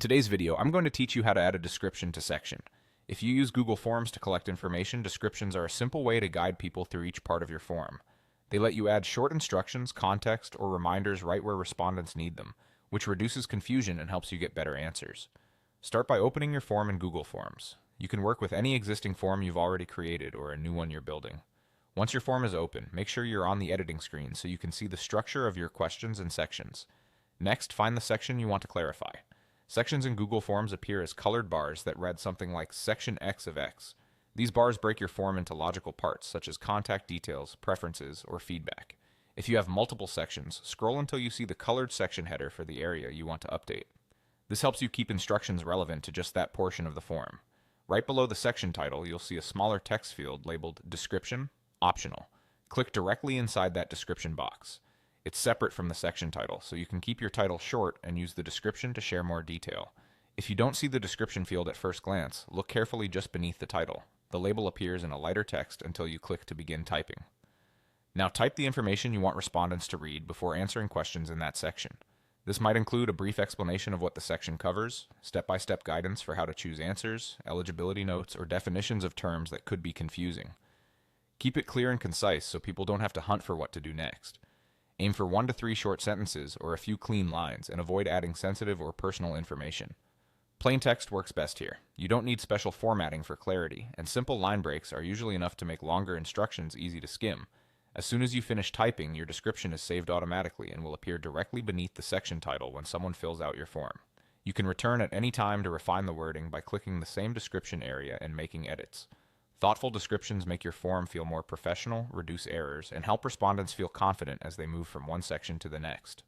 today's video, I'm going to teach you how to add a description to section. If you use Google Forms to collect information, descriptions are a simple way to guide people through each part of your form. They let you add short instructions, context, or reminders right where respondents need them, which reduces confusion and helps you get better answers. Start by opening your form in Google Forms. You can work with any existing form you've already created or a new one you're building. Once your form is open, make sure you're on the editing screen so you can see the structure of your questions and sections. Next, find the section you want to clarify. Sections in Google Forms appear as colored bars that read something like Section X of X. These bars break your form into logical parts, such as contact details, preferences, or feedback. If you have multiple sections, scroll until you see the colored section header for the area you want to update. This helps you keep instructions relevant to just that portion of the form. Right below the section title, you'll see a smaller text field labeled Description, Optional. Click directly inside that description box. It's separate from the section title, so you can keep your title short and use the description to share more detail. If you don't see the description field at first glance, look carefully just beneath the title. The label appears in a lighter text until you click to begin typing. Now type the information you want respondents to read before answering questions in that section. This might include a brief explanation of what the section covers, step-by-step guidance for how to choose answers, eligibility notes, or definitions of terms that could be confusing. Keep it clear and concise so people don't have to hunt for what to do next. Aim for 1 to 3 short sentences or a few clean lines, and avoid adding sensitive or personal information. Plain text works best here. You don't need special formatting for clarity, and simple line breaks are usually enough to make longer instructions easy to skim. As soon as you finish typing, your description is saved automatically and will appear directly beneath the section title when someone fills out your form. You can return at any time to refine the wording by clicking the same description area and making edits. Thoughtful descriptions make your form feel more professional, reduce errors, and help respondents feel confident as they move from one section to the next.